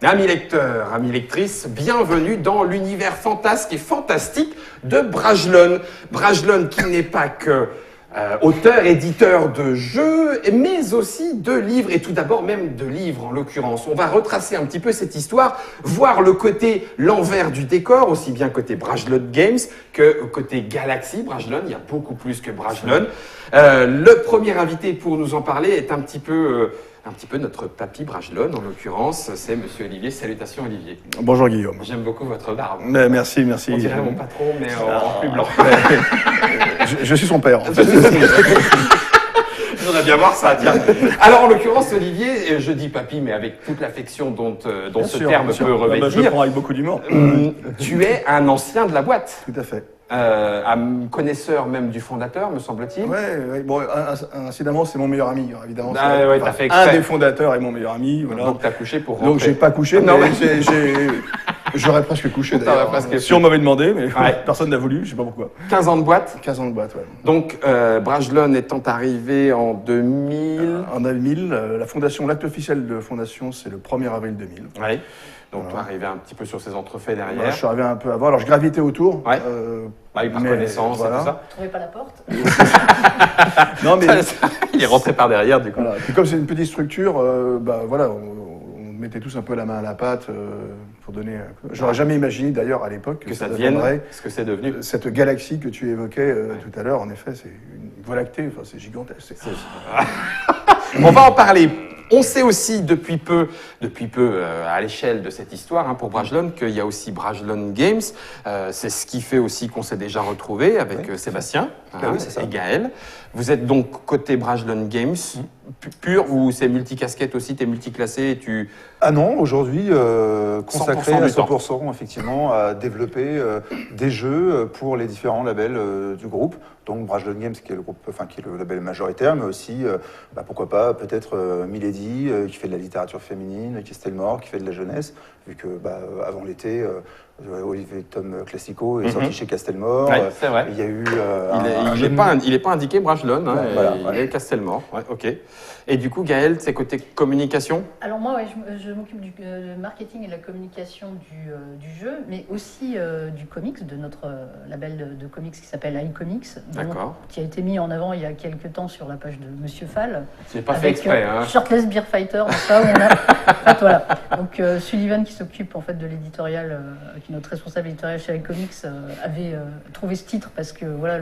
Amis lecteurs, amis lectrices, bienvenue dans l'univers fantasque et fantastique de Brajlon. Brajlon qui n'est pas que auteur, éditeur de jeux, mais aussi de livres, et tout d'abord même de livres en l'occurrence. On va retracer un petit peu cette histoire, voir le côté, l'envers du décor, aussi bien côté Brajlon Games que côté Galaxy Brajlon. Il y a beaucoup plus que Brajlon. Le premier invité pour nous en parler est un petit peu notre papy Brajlon, en l'occurrence, c'est Monsieur Olivier. Salutations Olivier. Bonjour Guillaume. J'aime beaucoup votre barbe. Merci. On dirait mon patron, mais en plus blanc. Je suis son père. En fait. J'aimerais bien voir ça, tiens. Alors, en l'occurrence, Olivier, je dis papy, mais avec toute l'affection dont ce terme peut revêtir. Je le prends avec beaucoup d'humour. Tu es un ancien de la boîte. Tout à fait. Un connaisseur même du fondateur, me semble-t-il. Ouais. Bon, incidemment, c'est mon meilleur ami, évidemment. T'as fait exprès. Un des fondateurs est mon meilleur ami. Voilà. Donc, t'as couché pour rentrer. Donc, j'ai pas couché, Non, mais j'aurais presque couché d'ailleurs. Si on m'avait demandé, mais personne n'a voulu, je sais pas pourquoi. 15 ans de boîte. 15 ans de boîte, ouais. Donc, Brajlon étant arrivé en 2000. En 2000, la fondation, l'acte officiel de fondation, c'est le 1er avril 2000. Oui. Donc, tu es arrivé un petit peu sur ces entrefaits derrière. Voilà, je suis arrivé un peu avant. Alors, je gravitais autour. Ouais. Par connaissance et tout ça. Vous trouvez pas la porte? Non, mais il est rentré par derrière, du coup. Voilà. Puis comme c'est une petite structure, voilà, on mettait tous un peu la main à la pâte pour donner. J'aurais jamais imaginé d'ailleurs à l'époque que ça deviendrait ce que c'est devenu. Cette galaxie que tu évoquais tout à l'heure, en effet, c'est une voie lactée. Enfin, c'est gigantesque. On va en parler. On sait aussi depuis peu à l'échelle de cette histoire pour Brajlon qu'il y a aussi Brajlon Games. C'est ce qui fait aussi qu'on s'est déjà retrouvé avec Sébastien et Gaël. Vous êtes donc côté Brajlon Games pur ou c'est multicasquette aussi, t'es multiclassé et Ah non, aujourd'hui consacré 100% à du temps. 100% effectivement à développer des jeux pour les différents labels du groupe. Donc Brajlon Games qui est le label majoritaire, mais aussi pourquoi pas peut-être Milady qui fait de la littérature féminine, Castelmore qui fait de la jeunesse, vu que avant l'été Olivier Tom Classico est sorti chez Castelmore. Ouais, c'est vrai. Il y a eu il est pas indiqué Brajlon, voilà. Il est Castelmore. Ouais, ok. Et du coup, Gaël, c'est côté communication. Alors moi, je m'occupe du marketing et de la communication du jeu, mais aussi du comics, de notre label de comics qui s'appelle iComics, qui a été mis en avant il y a quelques temps sur la page de Monsieur Fall. C'est pas fait exprès. Shirtless Beer Fighter, ça, où on a... en fait, voilà. Donc Sullivan qui s'occupe en fait de l'éditorial, qui est notre responsable éditorial chez iComics, avait trouvé ce titre parce que voilà,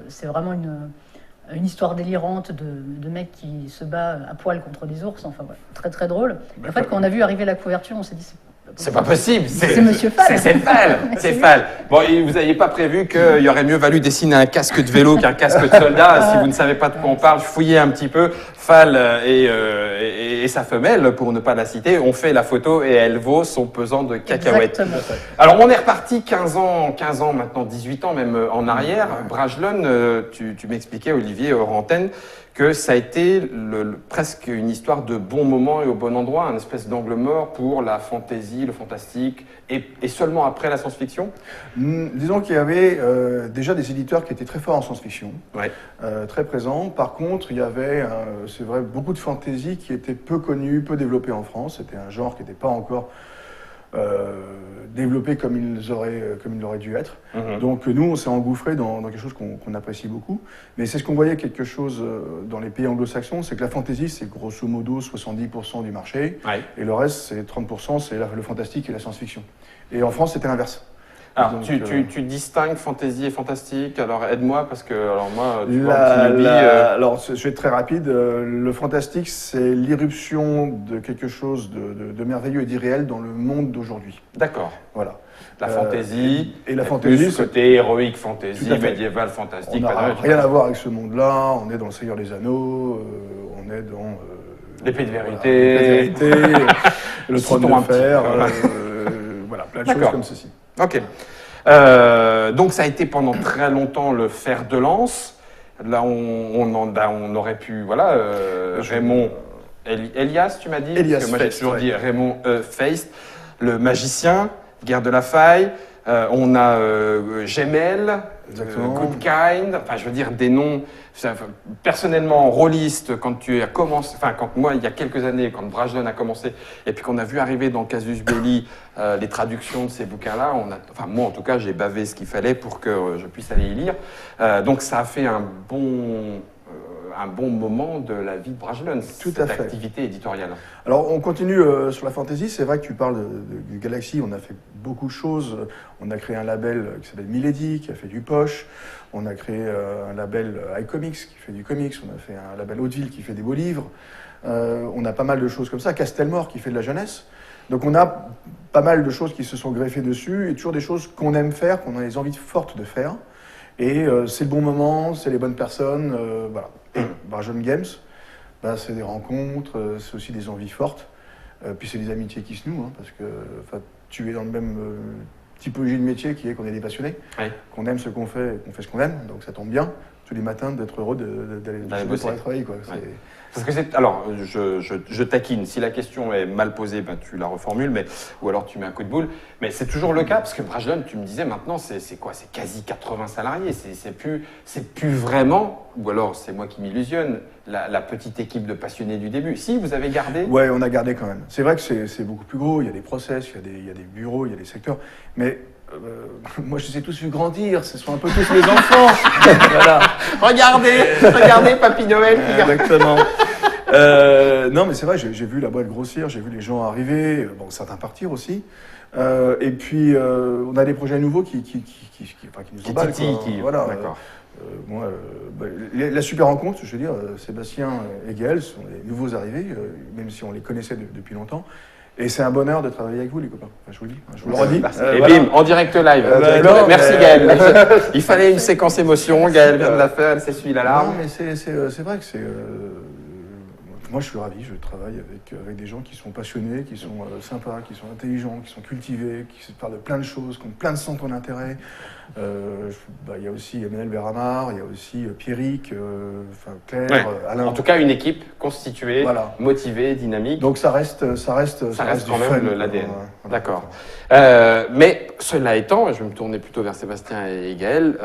c'est vraiment une histoire délirante de mec qui se bat à poil contre des ours, enfin voilà, très très drôle. Et en fait, quand on a vu arriver la couverture, on s'est dit c'est pas possible, c'est Monsieur Fall. C'est Fall. Bon, vous n'aviez pas prévu qu'il aurait mieux valu dessiner un casque de vélo qu'un casque de soldat. Si vous ne savez pas de quoi on parle, fouillez un petit peu. Fall et sa femelle, pour ne pas la citer, ont fait la photo et elle vaut son pesant de cacahuètes. Exactement. Alors, on est reparti 15 ans maintenant, 18 ans même en arrière. Brajlon, tu m'expliquais, Olivier, hors antenne, que ça a été presque une histoire de bon moment et au bon endroit, un espèce d'angle mort pour la fantaisie, le fantastique, et seulement après la science-fiction. Disons qu'il y avait déjà des éditeurs qui étaient très forts en science-fiction, très présents. Par contre, il y avait, c'est vrai, beaucoup de fantaisie qui était peu connue, peu développée en France. C'était un genre qui n'était pas encore développé comme il aurait dû être. Donc nous, on s'est engouffré dans quelque chose qu'on apprécie beaucoup. Mais c'est ce qu'on voyait quelque chose dans les pays anglo-saxons, c'est que la fantasy, c'est grosso modo 70% du marché, et le reste, c'est 30%, c'est le fantastique et la science-fiction. Et en France, c'était l'inverse. Alors, donc, tu distingues fantasy et fantastique. Alors, aide-moi, parce que moi, tu vois, alors, je vais être très rapide. Le fantastique, c'est l'irruption de quelque chose de merveilleux et d'irréel dans le monde d'aujourd'hui. D'accord. Voilà. La fantasy, et la fantasy, ce côté héroïque fantasy, médiéval fantastique. On n'a rien à voir avec ce monde-là. On est dans le Seigneur des Anneaux, on est dans... l'épée de vérité, le trône de fer, voilà, plein de choses comme ceci. Ok. Donc ça a été pendant très longtemps le fer de lance. Là, on aurait pu, Raymond Elias, tu m'as dit. Elias Parce que moi, j'ai toujours dit Raymond Feist, le magicien, Guerre de la Faille. on a Gmail, Exactement. Good Kind, enfin je veux dire des noms. Personnellement, rôliste, quand tu as commencé, enfin quand moi il y a quelques années, quand Brajlon a commencé, et puis qu'on a vu arriver dans Casus Belli les traductions de ces bouquins-là, enfin moi en tout cas j'ai bavé ce qu'il fallait pour que je puisse aller y lire. Donc ça a fait un bon moment de la vie de Brajlon, cette activité éditoriale. Alors, on continue sur la fantasy. C'est vrai que tu parles du Galaxy. On a fait beaucoup de choses. On a créé un label qui s'appelle Milady, qui a fait du poche. On a créé un label iComics, qui fait du comics. On a fait un label Hauteville, qui fait des beaux livres. On a pas mal de choses comme ça. Castelmore, qui fait de la jeunesse. Donc, on a pas mal de choses qui se sont greffées dessus. Et toujours des choses qu'on aime faire, qu'on a les envies fortes de faire. Et c'est le bon moment, c'est les bonnes personnes. Voilà. Et Brajlon Games, c'est des rencontres, c'est aussi des envies fortes. Puis c'est des amitiés qui se nouent, parce que tu es dans le même typologie de métier qui est qu'on est des passionnés, qu'on aime ce qu'on fait et qu'on fait ce qu'on aime. Donc ça tombe bien tous les matins d'être heureux d'aller bosser pour aller travailler. Quoi. Parce que alors, je taquine. Si la question est mal posée, tu la reformules, ou alors tu mets un coup de boule. Mais c'est toujours le cas, parce que Brajlon, tu me disais, maintenant, c'est quoi? C'est quasi 80 salariés. C'est plus vraiment, ou alors c'est moi qui m'illusionne, la petite équipe de passionnés du début. Si, vous avez gardé? Ouais, on a gardé quand même. C'est vrai que c'est beaucoup plus gros. Il y a des process, il y a des bureaux, il y a des secteurs. Mais moi, je les ai tous vu grandir. Ce sont un peu tous mes enfants. Voilà. Regardez, Papy Noël. Exactement. Non, mais c'est vrai, j'ai vu la boîte grossir, j'ai vu les gens arriver, certains partir aussi. Et puis, on a des projets nouveaux qui nous emballent. Voilà. D'accord. La super rencontre, je veux dire, Sébastien et Gaël sont les nouveaux arrivés, même si on les connaissait depuis longtemps. Et c'est un bonheur de travailler avec vous, les copains. Je vous le dis, je vous le redis. Et bim, en direct live. Merci Gaël. Il fallait une séquence émotion. Gaël vient de la faire, elle s'essuie l'alarme. Non, mais c'est vrai que c'est. Moi, je suis ravi. Je travaille avec des gens qui sont passionnés, qui sont sympas, qui sont intelligents, qui sont cultivés, qui se parlent de plein de choses, qui ont plein de centres d'intérêt. Il y a aussi Emmanuel Berramar, il y a aussi Pierrick, Claire, Alain. En tout cas, une équipe constituée, motivée, dynamique. Donc ça reste quand même l'ADN. D'accord. Voilà. Mais cela étant, je vais me tourner plutôt vers Sébastien et Gaël.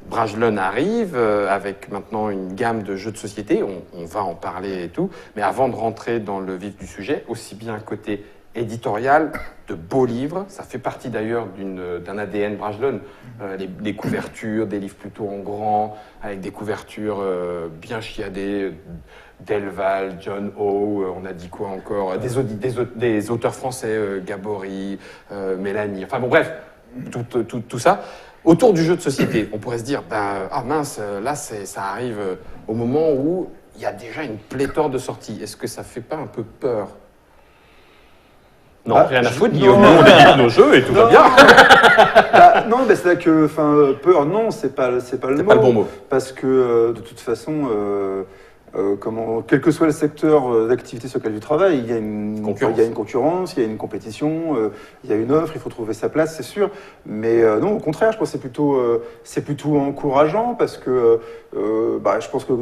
Brajlon arrive avec maintenant une gamme de jeux de société. On va en parler et tout. Mais avant de rentrer dans le vif du sujet, aussi bien côté éditorial, de beaux livres. Ça fait partie d'ailleurs d'un ADN Brajlon. Les couvertures, des livres plutôt en grand, avec des couvertures bien chiadées. Delval, John O, on a dit quoi encore? Des auteurs français, Gabory, Mélanie. Enfin bon, bref, tout ça. Autour du jeu de société, on pourrait se dire, ah mince, là ça arrive au moment où il y a déjà une pléthore de sorties. Est-ce que ça fait pas un peu peur? Non, rien à foutre, Guillaume. Nous, on édite nos jeux et tout va bien. Non, mais c'est là que, peur, non, c'est pas le mot. C'est pas le bon mot. Parce que, de toute façon, quel que soit le secteur d'activité sur lequel tu travailles, il y a une concurrence, il y a une compétition, il y a une offre, il faut trouver sa place, c'est sûr. Mais non, au contraire, je pense que c'est plutôt encourageant parce que je pense que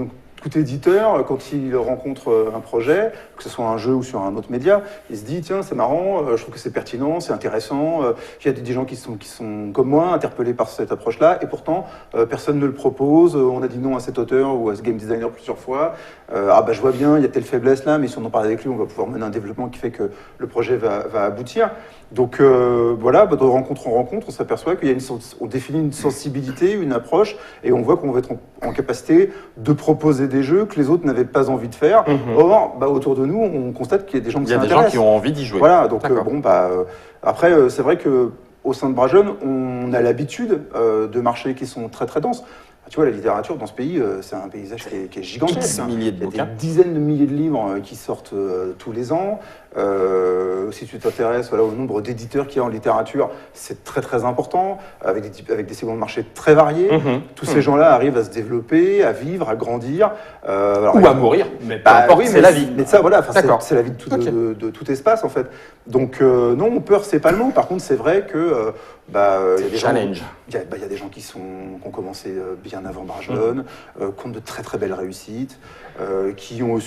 tout éditeur, quand il rencontre un projet, que ce soit un jeu ou sur un autre média, il se dit tiens, c'est marrant, je trouve que c'est pertinent, c'est intéressant. Il y a des gens qui sont comme moi interpellés par cette approche-là, et pourtant personne ne le propose. On a dit non à cet auteur ou à ce game designer plusieurs fois. Je vois bien, il y a telle faiblesse là, mais si on en parle avec lui, on va pouvoir mener un développement qui fait que le projet va aboutir. Donc de rencontre en rencontre, on s'aperçoit on définit une sensibilité, une approche, et on voit qu'on va être en capacité de proposer des jeux que les autres n'avaient pas envie de faire. Or, autour de nous, on constate qu'il y a des gens qui s'intéressent. Il y a des gens qui ont envie d'y jouer. Voilà, donc après, c'est vrai que au sein de Brajlon, on a l'habitude de marchés qui sont très très denses. Tu vois, la littérature dans ce pays, c'est un paysage qui est gigantesque. Il y a des dizaines de milliers de livres qui sortent tous les ans. Si tu t'intéresses au nombre d'éditeurs qu'il y a en littérature, c'est très très important, avec des segments de marché très variés. Tous ces gens-là arrivent à se développer, à vivre, à grandir. Ou à mourir, mais peu importe, c'est la vie. Mais ça, c'est la vie de tout espace, en fait. Donc, non, peur, c'est pas le mot. Par contre, c'est vrai que C'est le challenge. Il y a des gens qui ont commencé bien avant Brajlon, qui ont de très très belles réussites, qui ont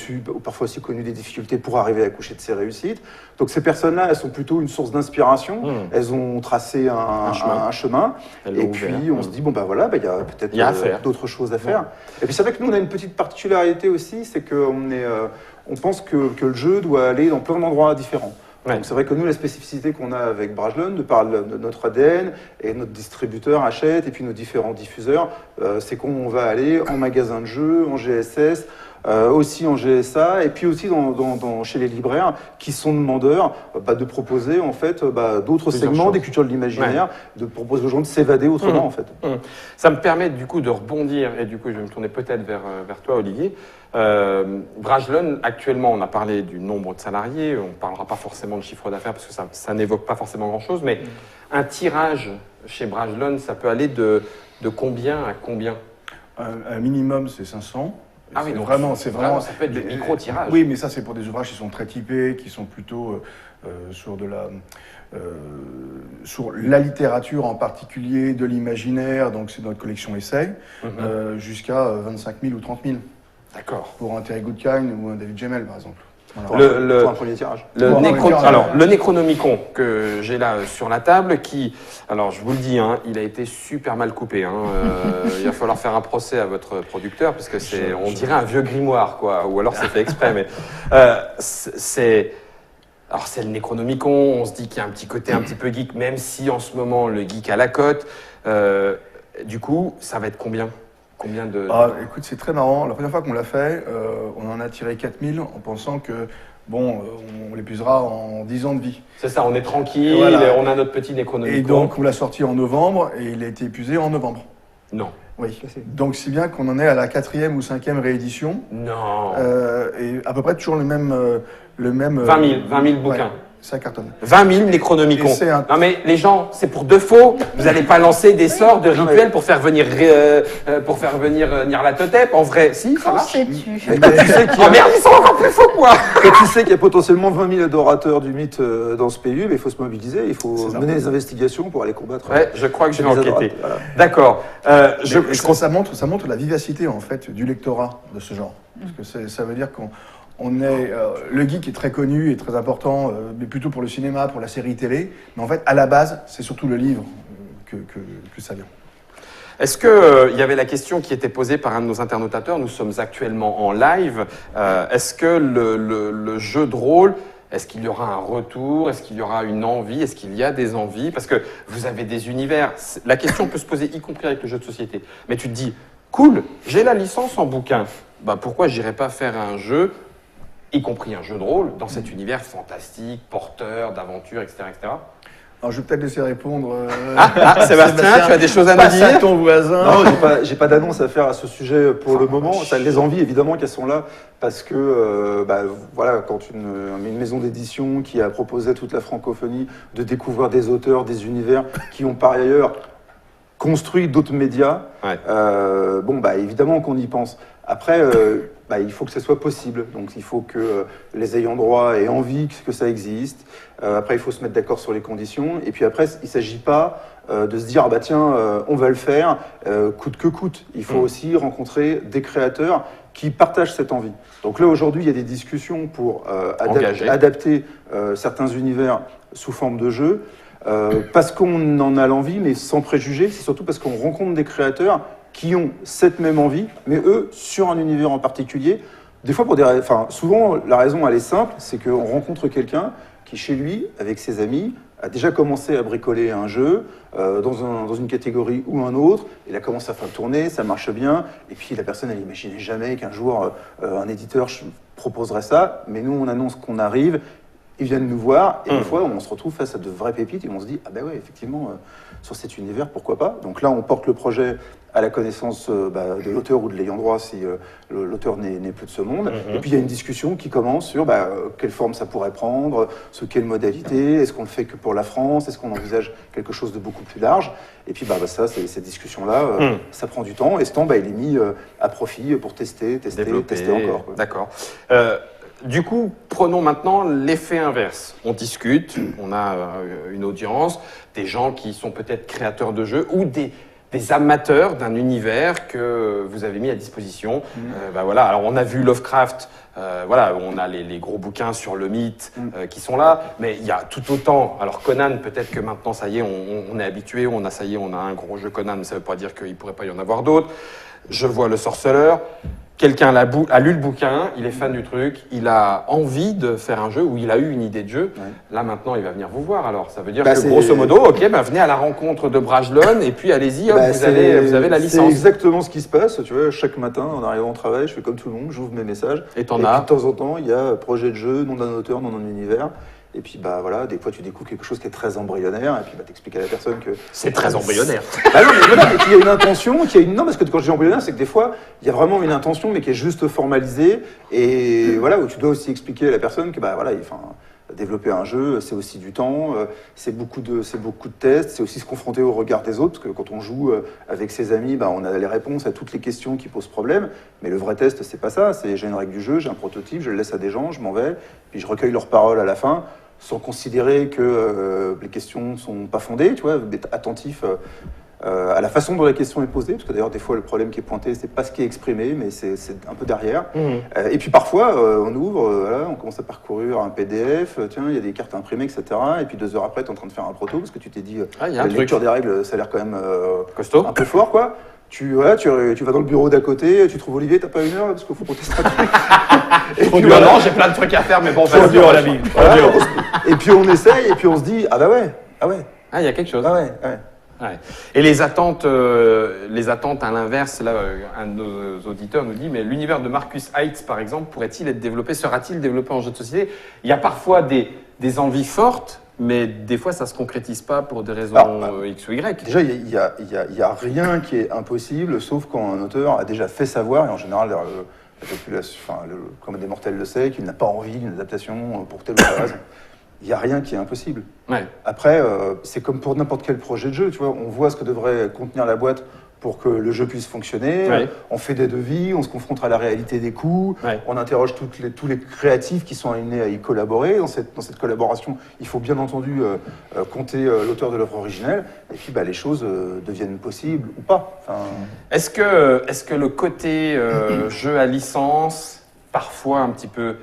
parfois aussi connu des difficultés pour arriver à accoucher de ces réussites. Donc ces personnes-là, elles sont plutôt une source d'inspiration. Elles ont tracé un chemin. Et puis on se dit, bon voilà, il y a peut-être d'autres choses à faire. Et puis c'est vrai que nous, on a une petite particularité aussi, c'est qu'on pense que le jeu doit aller dans plein d'endroits différents. Ouais. Donc c'est vrai que nous, la spécificité qu'on a avec Brajlon, de par notre ADN, et notre distributeur achète, et puis nos différents diffuseurs, c'est qu'on va aller en magasin de jeux, en GSS, aussi en GSA, et puis aussi chez les libraires qui sont demandeurs de proposer en fait d'autres segments des cultures de l'imaginaire, de proposer aux gens de s'évader autrement en fait. Ça me permet du coup de rebondir, et du coup je vais me tourner peut-être vers toi Olivier. Brajlon, actuellement, on a parlé du nombre de salariés, on ne parlera pas forcément de chiffre d'affaires parce que ça n'évoque pas forcément grand-chose, mais un tirage chez Brajlon, ça peut aller de combien à combien? Un minimum, c'est 500. Ah oui, donc ça peut être des micro-tirages. Oui, mais ça, c'est pour des ouvrages qui sont très typés, qui sont plutôt sur la littérature en particulier, de l'imaginaire, donc c'est notre collection essai, jusqu'à 25 000 ou 30 000. D'accord. Pour un Terry Goodkind ou un David Gemmell, par exemple. Pour un premier tirage. Le Necronomicon que j'ai là sur la table, alors je vous le dis, il a été super mal coupé. Il va falloir faire un procès à votre producteur parce que on dirait un vieux grimoire, quoi. Ou alors c'est fait exprès, mais c'est le Necronomicon. On se dit qu'il y a un petit côté un petit peu geek, même si en ce moment le geek a la cote. Du coup, ça va être combien? Écoute, c'est très marrant. La première fois qu'on l'a fait, on en a tiré 4000 en pensant que, on l'épuisera en 10 ans de vie. C'est ça, on est tranquille, on a notre petit Necronomicon. Et donc, on l'a sorti en novembre et il a été épuisé en novembre. Non. Oui. Donc, si bien qu'on en est à la 4e ou 5e réédition. Non. Et à peu près toujours le même 20 000 bouquins. Ouais. Ça cartonne. 20 000 Necronomicon. Non mais les gens, c'est pour de faux. Vous n'allez pas lancer des sorts de rituels pour faire venir Nyarlathotep. En vrai, si, ça marche. Sais-tu Merde, ils sont encore plus faux que moi. Quand tu sais qu'il y a potentiellement 20 000 adorateurs du mythe dans ce pays, mais il faut se mobiliser, il faut mener des investigations pour aller combattre. Ouais, je crois que je vais enquêter. Voilà. D'accord. Ça montre la vivacité en fait du lectorat de ce genre. Parce que ça veut dire le geek est très connu et très important, mais plutôt pour le cinéma, pour la série télé. Mais en fait, à la base, c'est surtout le livre que ça vient. Est-ce qu'il y avait la question qui était posée par un de nos internautateurs? Nous sommes actuellement en live. Est-ce que le jeu de rôle, est-ce qu'il y aura un retour? Est-ce qu'il y aura une envie? Est-ce qu'il y a des envies? Parce que vous avez des univers. La question peut se poser, y compris avec le jeu de société. Mais tu te dis, cool, j'ai la licence en bouquin. Pourquoi j'irais pas faire un jeu, y compris un jeu de rôle, dans cet univers fantastique, porteur, d'aventure, etc., etc. Alors, je vais peut-être laisser répondre. Sébastien, tu as des choses à nous dire? Passe à ton voisin. Non, j'ai pas d'annonce à faire à ce sujet pour le moment. Les envies, évidemment, qu'elles sont là, parce que, quand une maison d'édition qui a proposé à toute la francophonie de découvrir des auteurs, des univers qui ont par ailleurs construit d'autres médias, évidemment qu'on y pense. Après, il faut que ça soit possible. Donc, il faut que les ayants droit aient envie que ça existe. Après, il faut se mettre d'accord sur les conditions. Et puis après, il ne s'agit pas de se dire, on va le faire, coûte que coûte. Il faut aussi rencontrer des créateurs qui partagent cette envie. Donc là, aujourd'hui, il y a des discussions pour adapter certains univers sous forme de jeu. Parce qu'on en a l'envie, mais sans préjugés. C'est surtout parce qu'on rencontre des créateurs qui ont cette même envie, mais eux, sur un univers en particulier. Des fois, souvent, la raison, elle est simple, c'est qu'on rencontre quelqu'un qui, chez lui, avec ses amis, a déjà commencé à bricoler un jeu dans une catégorie ou un autre. Il a commencé à faire tourner, ça marche bien. Et puis, la personne, elle n'imaginait jamais qu'un jour, un éditeur proposerait ça. Mais nous, on annonce qu'on arrive. Ils viennent nous voir et des fois on se retrouve face à de vraies pépites et on se dit effectivement sur cet univers pourquoi pas. Donc là on porte le projet à la connaissance de l'auteur ou de l'ayant droit si l'auteur n'est plus de ce monde. Et puis il y a une discussion qui commence sur quelle forme ça pourrait prendre, sous quelle modalité, est-ce qu'on le fait que pour la France, est-ce qu'on envisage quelque chose de beaucoup plus large. Et puis cette discussion-là, ça prend du temps et ce temps il est mis à profit pour tester Développer. encore. D'accord. Du coup, prenons maintenant l'effet inverse. On discute, on a une audience, des gens qui sont peut-être créateurs de jeux ou des amateurs d'un univers que vous avez mis à disposition. Voilà. Alors on a vu Lovecraft, voilà, on a les gros bouquins sur le mythe qui sont là, mais il y a tout autant. Alors Conan, peut-être que maintenant ça y est, on est habitué, on a un gros jeu Conan, mais ça ne veut pas dire qu'il ne pourrait pas y en avoir d'autres. Je vois le sorceleur. Quelqu'un a lu le bouquin, il est fan du truc, il a envie de faire un jeu ou il a eu une idée de jeu. Ouais. Là maintenant, il va venir vous voir. Alors ça veut dire que grosso modo, venez à la rencontre de Brajlon et puis allez-y, vous avez la licence. C'est exactement ce qui se passe. Tu vois, chaque matin, en arrivant au travail, je fais comme tout le monde, j'ouvre mes messages. Et puis de temps en temps, il y a projet de jeu, nom d'un auteur, nom d'un univers. Et puis voilà, des fois tu découvres quelque chose qui est très embryonnaire, et puis t'expliques à la personne que c'est très embryonnaire. Ah non, mais voilà, mais qu'il y a une intention, non, parce que quand je dis embryonnaire, c'est que des fois il y a vraiment une intention, mais qui est juste formalisée, et voilà, où tu dois aussi expliquer à la personne que développer un jeu, c'est aussi du temps, c'est beaucoup de tests, c'est aussi se confronter au regard des autres, parce que quand on joue avec ses amis, on a les réponses à toutes les questions qui posent problème, mais le vrai test, c'est pas ça, c'est j'ai une règle du jeu, j'ai un prototype, je le laisse à des gens, je m'en vais, puis je recueille leurs paroles à la fin, sans considérer que les questions sont pas fondées, tu vois, d'être attentif à la façon dont la question est posée, parce que d'ailleurs des fois le problème qui est pointé c'est pas ce qui est exprimé, mais c'est un peu derrière. Et puis parfois on ouvre, on commence à parcourir un PDF, tiens il y a des cartes imprimées, etc. Et puis 2 heures après tu es en train de faire un proto parce que tu t'es dit la lecture des règles ça a l'air quand même costaud, un peu fort quoi. Tu vas dans le bureau d'à côté, tu trouves Olivier, t'as pas 1 heure parce qu'il faut qu'on teste un truc. Et puis non, j'ai plein de trucs à faire, mais bon, trop dur la vie. Et puis on essaye, et puis on se dit, ah ouais. Ah, il y a quelque chose. Ah ouais. Ouais. Et les attentes à l'inverse, là, un de nos auditeurs nous dit, mais l'univers de Marcus Heights, par exemple, sera-t-il développé en jeu de société? Il y a parfois des envies fortes, mais des fois, ça ne se concrétise pas pour des raisons X ou Y. Déjà, il y a rien qui est impossible, sauf quand un auteur a déjà fait savoir, et en général, la population, le commun des mortels le sait, qu'il n'a pas envie d'une adaptation pour telle ou telle raison. Il n'y a rien qui est impossible. Ouais. Après, c'est comme pour n'importe quel projet de jeu, tu vois, on voit ce que devrait contenir la boîte pour que le jeu puisse fonctionner. Ouais. On fait des devis, on se confronte à la réalité des coûts, on interroge tous les créatifs qui sont amenés à y collaborer. Dans cette collaboration, il faut bien entendu compter l'auteur de l'œuvre originelle, et puis les choses deviennent possibles ou pas. Est-ce que le côté jeu à licence, parfois un petit peu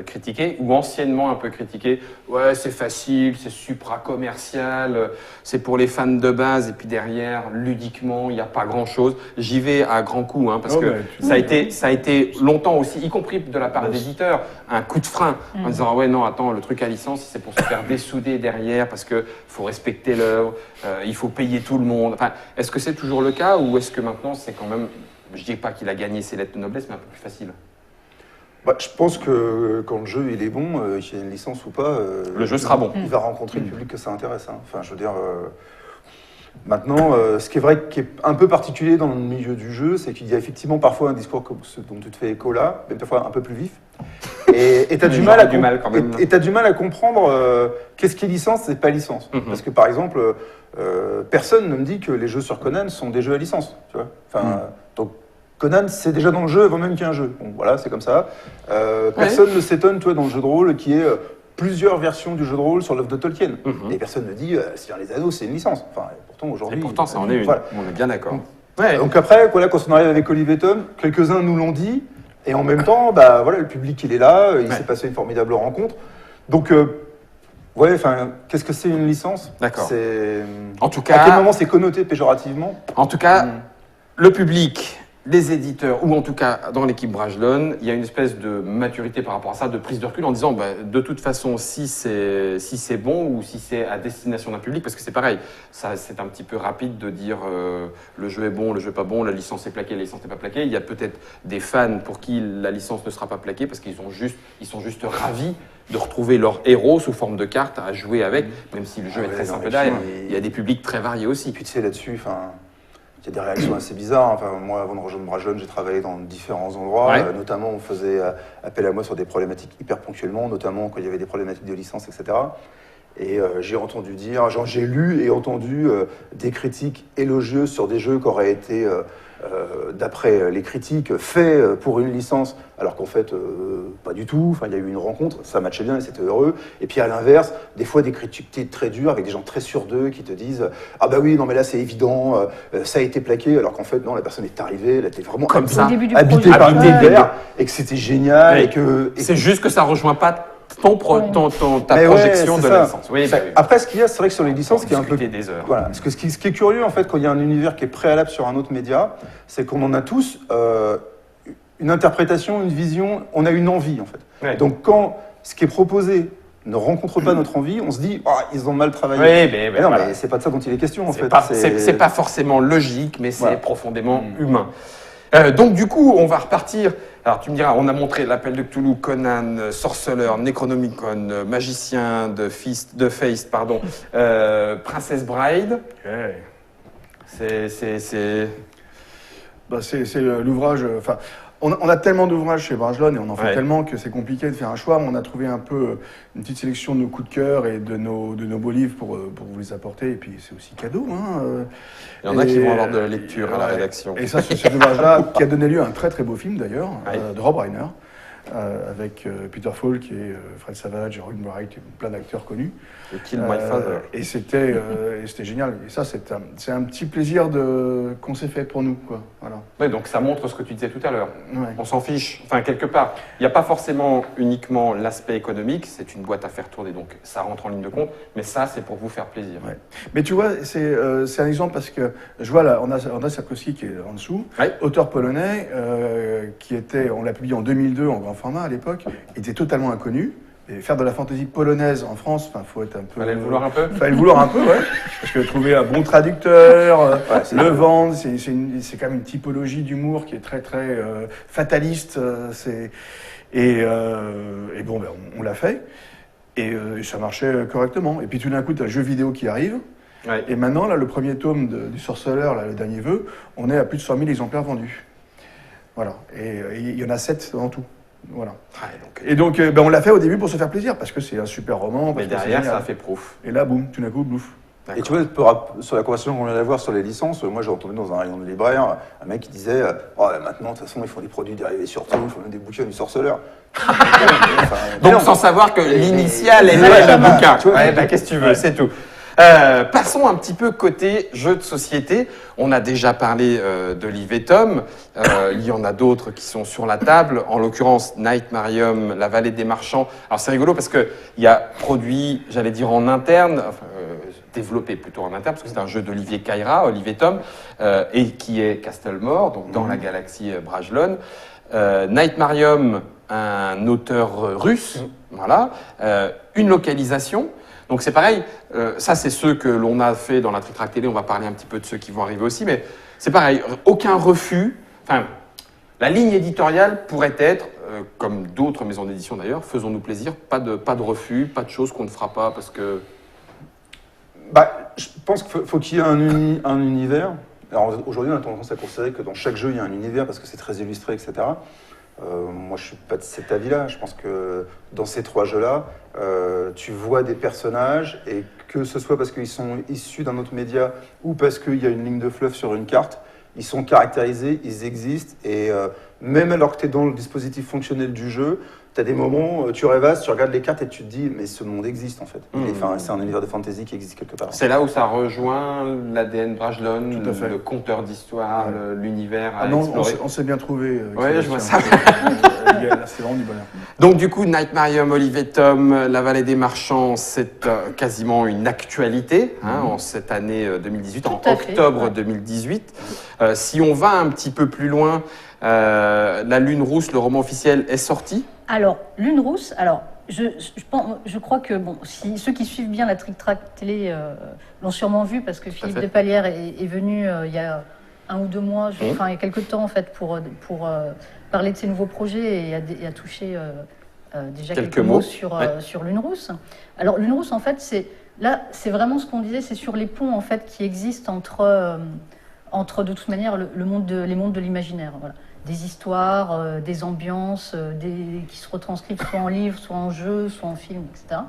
critiqué, ou anciennement un peu critiqué, ouais c'est facile, c'est supra-commercial, c'est pour les fans de base, et puis derrière, ludiquement, il n'y a pas grand-chose. J'y vais à grands coups, parce que ça a été longtemps aussi, y compris de la part d'éditeurs, un coup de frein, en disant ouais non, attends, le truc à licence, c'est pour se faire dessouder derrière, parce qu'il faut respecter l'œuvre, il faut payer tout le monde. Enfin, est-ce que c'est toujours le cas, ou est-ce que maintenant c'est quand même, je ne dis pas qu'il a gagné ses lettres de noblesse, mais un peu plus facile? Je pense que quand le jeu il est bon, qu'il y ait une licence ou pas, le jeu sera bon. Il va rencontrer le public que ça intéresse. Enfin, je veux dire, maintenant, ce qui est vrai, qui est un peu particulier dans le milieu du jeu, c'est qu'il y a effectivement parfois un discours comme ce dont tu te fais écho là, même parfois un peu plus vif. Et tu as du mal à comprendre qu'est-ce qui est licence et pas licence. Parce que par exemple, personne ne me dit que les jeux sur Conan sont des jeux à licence. Tu vois, donc Conan, c'est déjà dans le jeu avant même qu'il y ait un jeu. Bon, voilà, c'est comme ça. Personne ne s'étonne, toi, dans le jeu de rôle, qui est plusieurs versions du jeu de rôle sur l'œuvre de Tolkien. Et personne ne dit, Seigneur les Anneaux, c'est une licence. Enfin, pourtant, aujourd'hui... Et pourtant, ça en est une. Voilà. On est bien d'accord. Donc après, voilà, quand on arrive avec Olivier Tom, quelques-uns nous l'ont dit, et en même temps, voilà, le public, il est là, il s'est passé une formidable rencontre. Donc... qu'est-ce que c'est une licence? D'accord. En tout cas, à quel moment c'est connoté péjorativement? En tout cas, le public, les éditeurs, ou en tout cas dans l'équipe Brajlon, il y a une espèce de maturité par rapport à ça, de prise de recul en disant de toute façon, si c'est bon ou si c'est à destination d'un public, parce que c'est pareil, c'est un petit peu rapide de dire le jeu est bon, le jeu n'est pas bon, la licence est plaquée, la licence n'est pas plaquée. Il y a peut-être des fans pour qui la licence ne sera pas plaquée parce qu'ils sont juste ravis de retrouver leur héros sous forme de carte à jouer avec, même si le jeu est très simple derrière. Il y a des publics très variés aussi. Puis tu sais, là-dessus, il y a des réactions assez bizarres. Moi, avant de rejoindre Brajlon, j'ai travaillé dans différents endroits. Notamment, on faisait appel à moi sur des problématiques hyper ponctuellement, notamment quand il y avait des problématiques de licence, etc. Et j'ai lu et entendu des critiques élogieuses sur des jeux qui auraient été, d'après les critiques, faits pour une licence, alors qu'en fait, pas du tout. Enfin, il y a eu une rencontre, ça matchait bien et c'était heureux. Et puis à l'inverse, des fois des critiques très dures avec des gens très sûrs d'eux qui te disent ah bah oui, non mais là c'est évident, ça a été plaqué, alors qu'en fait non, la personne est arrivée, elle était vraiment Comme ça, habitée par un univers et que c'était génial Ouais. et que C'est juste que ça rejoint pas ta Mais ouais, projection c'est de ça. la licence. Oui, bah oui. Après, ce qu'il y a, c'est vrai que sur les licences, ce qui est un peu Discuter des heures. voilà, ce qui est curieux en fait, quand il y a un univers qui est préalable sur un autre média, c'est qu'on en a tous une interprétation, une vision, on a une envie en fait. Ouais. Donc quand ce qui est proposé ne rencontre pas notre envie, on se dit ah ils ont mal travaillé. Oui, mais non, voilà. mais c'est pas de ça dont il est question en fait. C'est pas forcément logique, mais c'est Voilà. profondément humain. Donc du coup, on va repartir. Alors tu me diras, on a montré l'appel de Cthulhu, Conan, Sorceleur, Necronomicon, Magicien de Feast, Princess Bride. C'est Bah, c'est l'ouvrage. Enfin, on a tellement d'ouvrages chez Brajlon et on en fait Ouais. tellement que c'est compliqué de faire un choix. On a trouvé un peu une petite sélection de nos coups de cœur et de nos beaux livres pour vous les apporter. Et puis c'est aussi cadeau. Hein. Il y en a qui Et- vont avoir de la lecture à la ouais. rédaction. Et ça, c'est cet ouvrage-là qui a donné lieu à un très très beau film d'ailleurs, Ouais. de Rob Reiner, avec Peter Falk et Fred Savage, Robin Wright, et plein d'acteurs connus. Et Kill My Father. Et c'était génial. Et ça, c'est un petit plaisir qu'on s'est fait pour nous, quoi. Voilà. Ouais, donc ça montre ce que tu disais tout à l'heure. Ouais. On s'en fiche, enfin quelque part. Il n'y a pas forcément uniquement l'aspect économique, c'est une boîte à faire tourner, donc ça rentre en ligne de compte, mais ça c'est pour vous faire plaisir. Ouais. Mais tu vois, c'est un exemple parce que je vois là, on a Sapkowski qui est en dessous, Ouais. auteur polonais, on l'a publié en 2002 en grand format à l'époque, était totalement inconnu. Et faire de la fantaisie polonaise en France, faut être un peu. Fallait le vouloir un peu. Fallait le vouloir un peu, ouais. Parce que trouver un bon traducteur, le vendre, c'est quand même une typologie d'humour qui est très très fataliste. Et bon, ben, on l'a fait. Et ça marchait correctement. Et puis tout d'un coup, tu as le jeu vidéo qui arrive. Ouais. Et maintenant, là, le premier tome du Sorceleur, là, le dernier vœu, on est à plus de 100 000 exemplaires vendus. Voilà. Et il y en a 7 en tout. Voilà. Et donc, on l'a fait au début pour se faire plaisir, parce que c'est un super roman. Mais parce que c'est derrière, génial. ça fait proof. Et là, boum, tout d'un coup, blouf. Et tu vois, sur la conversation qu'on vient d'avoir sur les licences, moi j'ai entendu dans un rayon de libraire un mec qui disait oh, maintenant, de toute façon, ils font des produits dérivés sur tout, ils font même des bouquins du sorceleur. Donc sans savoir que l'initiale est et dans le voilà, bouquin. tu vois, Ouais, bah, qu'est-ce que tu veux, c'est tout. Passons un petit peu côté jeux de société. On a déjà parlé de Liv et Tom. Il y en a d'autres qui sont sur la table. En l'occurrence, Nightmarium, La Vallée des Marchands. Alors c'est rigolo parce qu'il y a produit, j'allais dire en interne, développé plutôt en interne, parce que c'est un jeu d'Olivier Caïra, Olivier Tom, et qui est Castlemore, donc dans la galaxie Brajlon. Nightmarium, un auteur russe, voilà. Une localisation. Donc c'est pareil, ça c'est ceux que l'on a fait dans la Trick Track télé, on va parler un petit peu de ceux qui vont arriver aussi, mais c'est pareil, aucun refus. Enfin, la ligne éditoriale pourrait être, comme d'autres maisons d'édition d'ailleurs, faisons-nous plaisir, pas de refus, pas de choses qu'on ne fera pas parce que... Bah, je pense qu'il faut qu'il y ait un univers. Alors aujourd'hui, on a tendance à considérer que dans chaque jeu, il y a un univers parce que c'est très illustré, etc. Moi, je suis pas de cet avis-là. Je pense que dans ces 3 jeux-là, tu vois des personnages et que ce soit parce qu'ils sont issus d'un autre média ou parce qu'il y a une ligne de fleuve sur une carte, ils sont caractérisés, ils existent et même alors que tu es dans le dispositif fonctionnel du jeu, tu as des moments, tu rêvasses, tu regardes les cartes et tu te dis mais ce monde existe en fait. C'est un univers de fantasy qui existe quelque part. C'est là où ça rejoint l'ADN Brajlon, Tout à fait. le conteur d'histoire, l'univers à Ah non, explorer. on s'est bien trouvé. Ouais, je vois ça. C'est vraiment du bonheur. Donc du coup, Nightmarium, Olivier Tom, La Vallée des Marchands, c'est quasiment une actualité en cette année 2018, en Tout à fait, octobre ouais. 2018. Si on va un petit peu plus loin, La Lune Rousse, le roman officiel, est sorti. Alors, Lune Rousse, je crois que si ceux qui suivent bien la Trick Track télé l'ont sûrement vu parce que Philippe fait. Despalières est venu il y a 1 ou 2 mois, il y a quelques temps en fait, pour parler de ses nouveaux projets et a touché déjà quelques mots sur Lune Rousse. Alors, Lune Rousse, en fait, c'est vraiment ce qu'on disait, c'est sur les ponts en fait qui existent entre de toute manière les mondes de l'imaginaire. Voilà. Des histoires, des ambiances, qui se retranscrivent soit en livre, soit en jeu, soit en film, etc.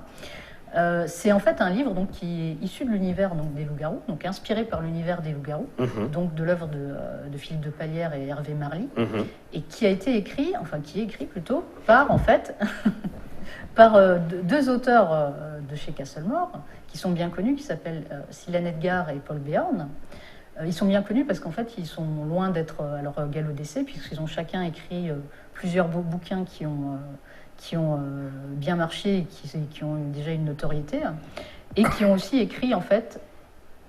C'est en fait un livre donc, qui est issu de l'univers donc, des loups-garous, donc inspiré par l'univers des loups-garous, donc de l'œuvre de Philippe de Palière et Hervé Marly, et qui a été écrit, enfin qui est écrit plutôt par en fait par deux auteurs de chez Castlemore, qui sont bien connus, qui s'appellent Silène Edgar et Paul Béarn. Ils sont bien connus parce qu'en fait, ils sont loin d'être à leur galop d'essai, puisqu'ils ont chacun écrit plusieurs beaux bouquins qui ont bien marché et qui ont déjà une notoriété, et qui ont aussi écrit en fait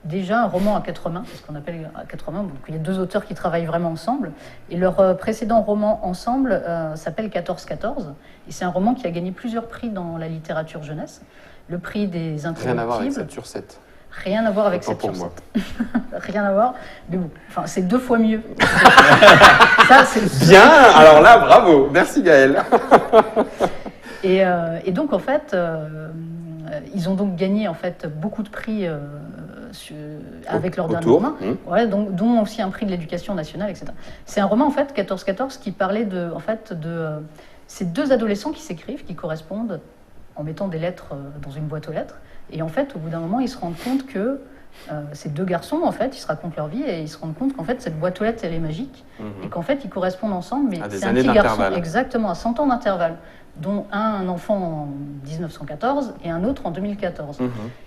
déjà un roman à quatre mains, c'est ce qu'on appelle à quatre mains. Donc il y a deux auteurs qui travaillent vraiment ensemble, et leur précédent roman ensemble s'appelle 14-14, et c'est un roman qui a gagné plusieurs prix dans la littérature jeunesse. Le prix des Incorruptibles. Rien à voir avec 7 sur 7. Rien à voir avec 7 sur 7. Rien à voir, mais bon, enfin, c'est 2 fois mieux. Ça, c'est bien, alors là, bravo. Merci Gaëlle. Et donc, en fait, ils ont donc gagné en fait, beaucoup de prix avec leur dernier roman, dont aussi un prix de l'éducation nationale, etc. C'est un roman, en fait, 14-14, qui parlait de ces deux adolescents qui s'écrivent, qui correspondent en mettant des lettres dans une boîte aux lettres. Et en fait, au bout d'un moment, ils se rendent compte que ces deux garçons, en fait, ils se racontent leur vie et ils se rendent compte qu'en fait, cette boîte aux lettres, elle est magique. Et qu'en fait, ils correspondent ensemble, mais c'est un petit garçon, exactement, à 100 ans d'intervalle, dont un enfant en 1914 et un autre en 2014.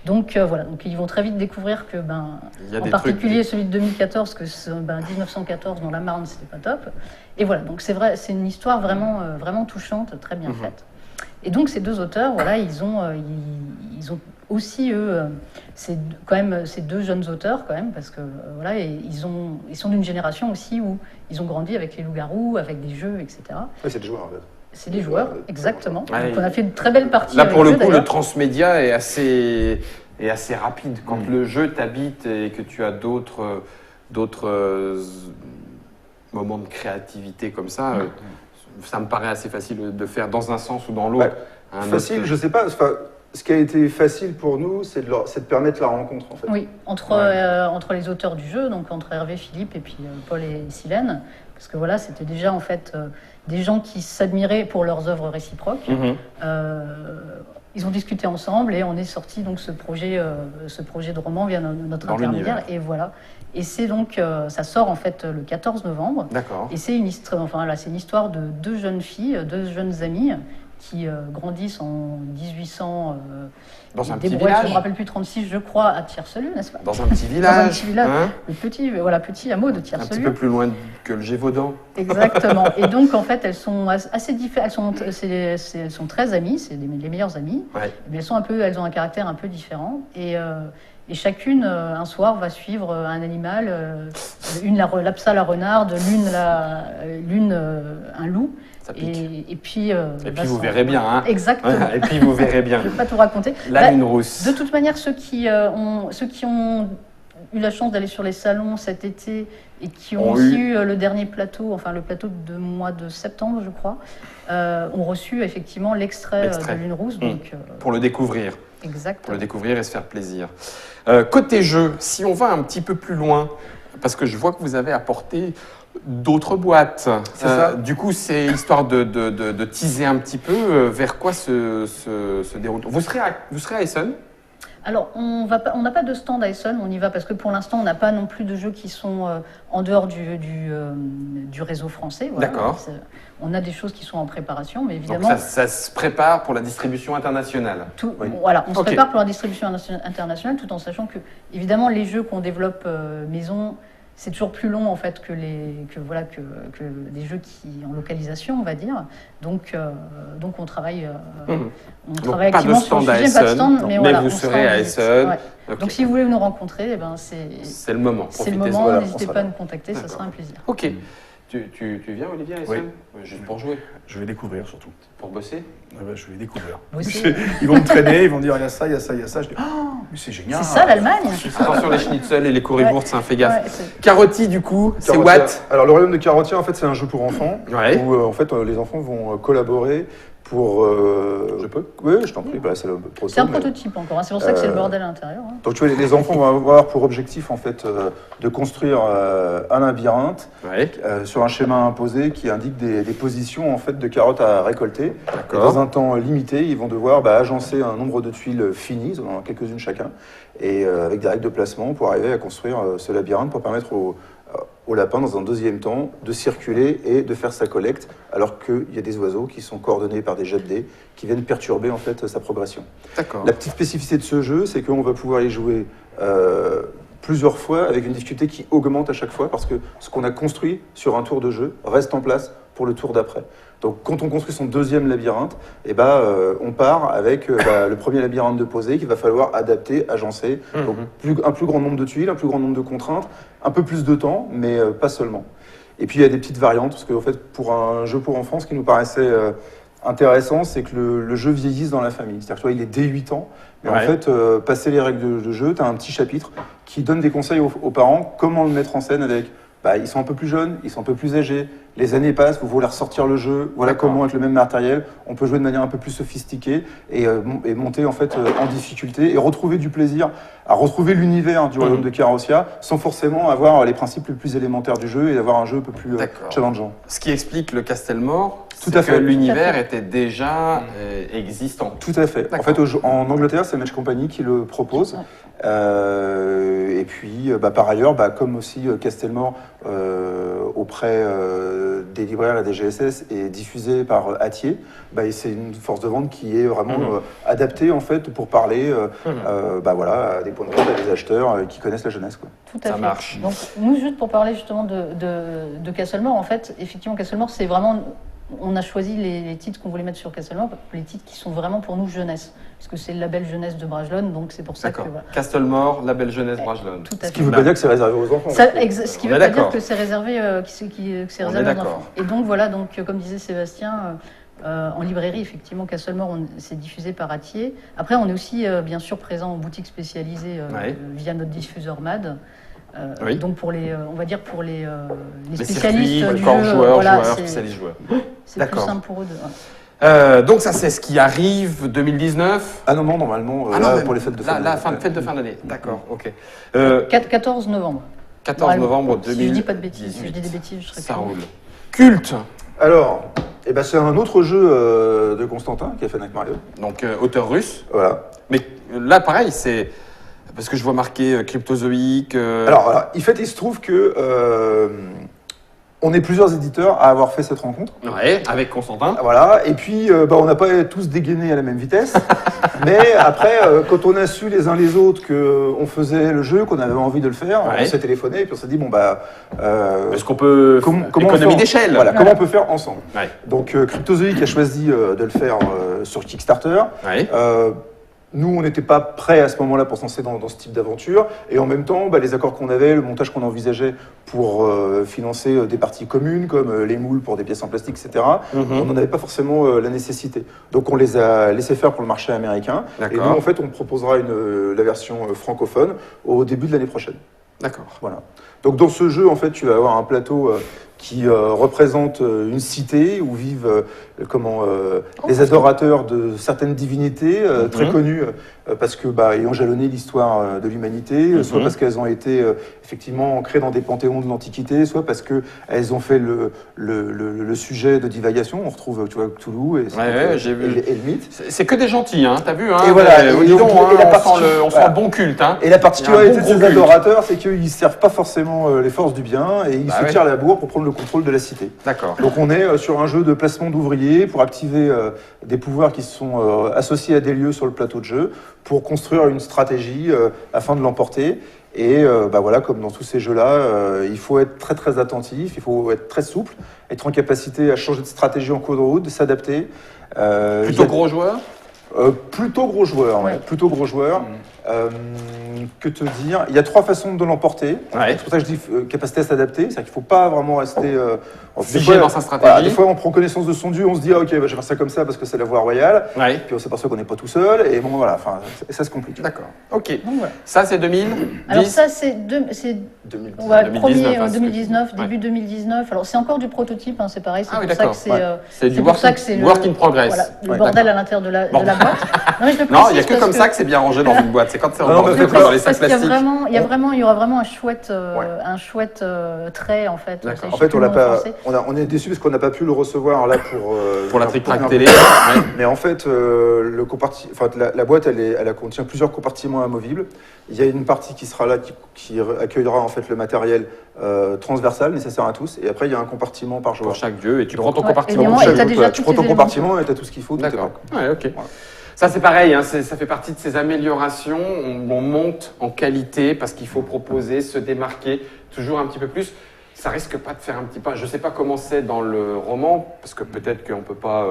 Donc voilà, donc ils vont très vite découvrir que, en particulier celui de 2014, que 1914 dans la Marne, c'était pas top. Et voilà, donc c'est vrai, c'est une histoire vraiment, vraiment touchante, très bien faite. Et donc ces deux auteurs, voilà, ils ont aussi c'est quand même ces deux jeunes auteurs quand même, parce que voilà, ils sont d'une génération aussi où ils ont grandi avec les loups-garous, avec des jeux, etc. Oui, c'est des joueurs en fait. C'est des joueurs, exactement. Donc on a fait une très belle partie. Là pour avec le coup, d'ailleurs. le transmédia est assez rapide. Quand le jeu t'habite et que tu as d'autres moments de créativité comme ça. Ça me paraît assez facile de faire dans un sens ou dans l'autre. Facile, je sais pas. Enfin, ce qui a été facile pour nous, c'est de permettre la rencontre, en fait. Oui, entre les auteurs du jeu, donc entre Hervé, Philippe et puis Paul et Silène, parce que voilà, c'était déjà en fait des gens qui s'admiraient pour leurs œuvres réciproques. Ils ont discuté ensemble et on est sorti donc ce projet de roman via notre intermédiaire, et voilà. Et c'est donc, ça sort en fait le 14 novembre. D'accord. Et c'est une histoire de deux jeunes filles, deux jeunes amies qui grandissent en 1800. Dans un petit village. Je ne me rappelle plus, 36, je crois, à Tiercelux, n'est-ce pas? Dans un petit village. Dans un petit village. Hein, le petit hameau de Tiercelux. un petit peu plus loin que le Gévaudan. Exactement. Et donc, en fait, elles sont assez différentes. Elles sont très amies, c'est les meilleures amies. Ouais. Mais elles ont un caractère un peu différent. Et chacune, un soir, va suivre un animal. Une l'apsa, la renarde, l'une un loup. Et puis vous verrez bien. Hein. Exactement. Et puis vous verrez bien. Je ne vais pas tout raconter. La lune rousse. De toute manière, ceux qui ont eu la chance d'aller sur les salons cet été et qui ont aussi eu le dernier plateau, enfin le plateau de mois de septembre, je crois, ont reçu effectivement l'extrait de Lune Rousse. Donc, pour le découvrir. Exactement. Pour le découvrir et se faire plaisir. Côté jeu, si on va un petit peu plus loin, parce que je vois que vous avez apporté d'autres boîtes. C'est ça. Du coup, c'est histoire de teaser un petit peu vers quoi se déroule. Vous serez à Essen? Alors, on n'a pas de stand à Essen, on y va parce que pour l'instant, on n'a pas non plus de jeux qui sont en dehors du réseau français. Voilà. D'accord. On a des choses qui sont en préparation, mais évidemment... Donc ça se prépare pour la distribution internationale. Voilà, on se prépare pour la distribution internationale tout en sachant que, évidemment, les jeux qu'on développe maison, c'est toujours plus long en fait que des jeux qui en localisation, on va dire. Donc on travaille activement sur le sujet, pas de stand, mais voilà, vous serez à Essen. Ouais. Okay. Donc si vous voulez nous rencontrer, c'est le moment. C'est le moment. Voilà, n'hésitez pas à nous contacter, ça sera un plaisir. Ok. Tu viens, Olivier, à Essen? Juste pour jouer? Je vais découvrir surtout. Pour bosser? Je vais découvrir. Ils vont me traîner, ils vont dire il y a ça, il y a ça, il y a ça. Je dis mais c'est génial. C'est ça l'Allemagne. Attention les schnitzel et les currywurst, fais gaffe. Carotti du coup, c'est what? Alors le royaume de Carotia, en fait, c'est un jeu pour enfants où en fait les enfants vont collaborer pour... Je peux? Oui, je t'en prie, bah, c'est le proto. C'est un mais- prototype encore, hein. C'est pour ça que c'est le bordel à l'intérieur. Hein. Donc tu vois, les enfants vont avoir pour objectif en fait de construire un labyrinthe Ouais. sur un schéma imposé qui indique des positions en fait de carottes à récolter. Et D'accord. dans un temps limité, ils vont devoir agencer un nombre de tuiles finies, ils en ont quelques-unes chacun, et avec des règles de placement pour arriver à construire ce labyrinthe pour permettre au lapin, dans un deuxième temps, de circuler et de faire sa collecte, alors qu'il y a des oiseaux qui sont coordonnés par des jets de dés qui viennent perturber en fait sa progression. D'accord. La petite spécificité de ce jeu, c'est qu'on va pouvoir y jouer plusieurs fois avec une difficulté qui augmente à chaque fois parce que ce qu'on a construit sur un tour de jeu reste en place pour le tour d'après. Donc quand on construit son deuxième labyrinthe, on part avec le premier labyrinthe de posé qu'il va falloir adapter, agencer. Donc un plus grand nombre de tuiles, un plus grand nombre de contraintes, un peu plus de temps, mais pas seulement. Et puis il y a des petites variantes, parce qu'en fait pour un jeu pour enfants, ce qui nous paraissait intéressant, c'est que le jeu vieillisse dans la famille. C'est-à-dire que toi, il est dès 8 ans, mais en fait, passer les règles de jeu, tu as un petit chapitre qui donne des conseils aux parents, comment le mettre en scène avec... ils sont un peu plus jeunes, ils sont un peu plus âgés, les années passent, vous voulez ressortir le jeu, voilà comment avec le même matériel, on peut jouer de manière un peu plus sophistiquée et monter en fait en difficulté et retrouver du plaisir à retrouver l'univers du royaume de Karosia sans forcément avoir les principes les plus élémentaires du jeu et avoir un jeu un peu plus challengeant. Ce qui explique le Castelmore, Tout c'est à fait. que l'univers était déjà existant. Tout à fait. En fait, en Angleterre, c'est Match Company qui le propose. Et puis, par ailleurs, comme aussi Castelmore auprès des libraires et des GSS est diffusé par Hatier, c'est une force de vente qui est vraiment adaptée en fait pour parler à des points de vente, à des acheteurs qui connaissent la jeunesse. Quoi. Tout à Ça fait. marche. Donc, nous, juste pour parler justement de Castelmore, en fait, effectivement, Castelmore, c'est vraiment... On a choisi les titres qu'on voulait mettre sur Castelmore, les titres qui sont vraiment pour nous jeunesse, parce que c'est le label jeunesse de Brajlon, donc c'est pour ça que... Voilà. Castelmore, label jeunesse Brajlon. Tout à Ce qui fait. ne veut pas dire que c'est réservé aux enfants. Ce qui ne On veut est pas dire d'accord. que c'est réservé, que c'est On est réservé aux d'accord. enfants. Et donc voilà, comme disait Sébastien, en librairie, effectivement, Castelmore, c'est diffusé par Hatier. Après, on est aussi bien sûr présent en boutique spécialisée via notre diffuseur MAD. Donc pour on va dire pour les spécialistes circuits, du corps jeu, joueurs, voilà, joueurs, spécialistes joueurs. c'est plus D'accord. simple pour eux de... Donc ça, c'est ce qui arrive 2019. Ah non, normalement, pour les fêtes de fin d'année. La fête de fin d'année. D'accord, ok. 14 novembre. 14 novembre Si 2018. je dis pas de bêtises, si je dis des bêtises, je serais Ça plus- roule. Culte. Alors, c'est un autre jeu de Constantin qui a fait avec Mario. Donc auteur russe. Voilà. Mais là, pareil, c'est... Parce que je vois marqué cryptozoïque. Alors, il se trouve que on est plusieurs éditeurs à avoir fait cette rencontre. Ouais, avec Constantin. Voilà, et puis on n'a pas tous dégainé à la même vitesse, mais après, quand on a su les uns les autres qu'on faisait le jeu, qu'on avait envie de le faire, on s'est téléphoné et puis on s'est dit, Est-ce qu'on peut... économie d'échelle. Voilà, comment on peut faire ensemble. Ouais. Donc Cryptozoïque a choisi de le faire sur Kickstarter. Ouais. Nous, on n'était pas prêts à ce moment-là pour se lancer dans ce type d'aventure. Et en même temps, les accords qu'on avait, le montage qu'on envisageait pour financer des parties communes, comme les moules pour des pièces en plastique, etc., on n'en avait pas forcément la nécessité. Donc on les a laissés faire pour le marché américain. Et nous, en fait, on proposera la version francophone au début de l'année prochaine. D'accord. Voilà. Donc dans ce jeu, en fait, tu vas avoir un plateau qui représente une cité où vivent les adorateurs de certaines divinités très connues parce que ayant jalonné l'histoire de l'humanité, soit parce qu'elles ont été effectivement ancrées dans des panthéons de l'Antiquité, soit parce qu'elles ont fait le sujet de divagation. On retrouve, tu vois, Cthulhu et le mythe. C'est que des gentils, hein, t'as vu, hein. Et voilà. On sent le bon culte, hein. Et la particularité de ces culte. adorateurs, c'est qu'ils ne servent pas forcément les forces du bien et ils se tirent la bourre pour prendre le contrôle de la cité. D'accord. Donc on est sur un jeu de placement d'ouvriers pour activer des pouvoirs qui sont associés à des lieux sur le plateau de jeu pour construire une stratégie afin de l'emporter. Et voilà, comme dans tous ces jeux-là, il faut être très très attentif, il faut être très souple, être en capacité à changer de stratégie en cours de route, de s'adapter. Plutôt gros joueur. Plutôt gros joueur, ouais. Ouais. Plutôt gros joueur. Que te dire? Il y a 3 façons de l'emporter. Ouais. C'est pour ça que je dis capacité à s'adapter. C'est-à-dire qu'il ne faut pas vraiment rester Figé dans sa stratégie. Voilà, des fois, on prend connaissance de son dû, on se dit ah, ok, bah, je vais faire ça comme ça parce que c'est la voie royale. Ouais. Puis on s'aperçoit qu'on n'est pas tout seul. Et bon, voilà, enfin, ça se complique. D'accord. Ok. Donc, voilà. Ça, c'est 2000. Alors 10, ça, c'est 2010, ouais, 2019, premier hein, 2019, ouais. début 2019. Alors c'est encore du prototype, hein, c'est pareil. C'est Ah oui, pour ça d'accord. que c'est. Ouais. C'est du pour work, ça que c'est work in progress. Voilà, le Ouais, bordel d'accord. à l'intérieur de la Bon. boîte. Non, mais je le Non, il n'y a précise que parce comme ça que c'est bien rangé dans une boîte. C'est quand c'est en Non, mais bordel, je comme dans les sacs parce qu'il y a plastiques. vraiment, il y aura vraiment un chouette, Ouais. trait en fait. D'accord. Je sais En fait, plus on le l'a nom en pas. français. On est déçu parce qu'on n'a pas pu le recevoir là Pour la Trick Track un- télé. Ouais. Mais en fait, la boîte, elle contient plusieurs compartiments amovibles. Il y a une partie qui sera là, qui accueillera en fait le matériel transversal nécessaire à tous. Et après, il y a un compartiment par joueur. Pour chaque dieu. Et tu prends ton Ouais, compartiment. évidemment, pour et chaque t'as jeu. déjà Tu tous prends tes ton éléments. compartiment et tu as tout ce qu'il faut. tout est D'accord. prêt. Ouais, ok. Voilà. Ça, c'est pareil, hein, ça fait partie de ces améliorations. On monte en qualité parce qu'il faut proposer, se démarquer toujours un petit peu plus. Ça risque pas de faire un petit pas. Je ne sais pas comment c'est dans le roman, parce que peut-être qu'on ne peut pas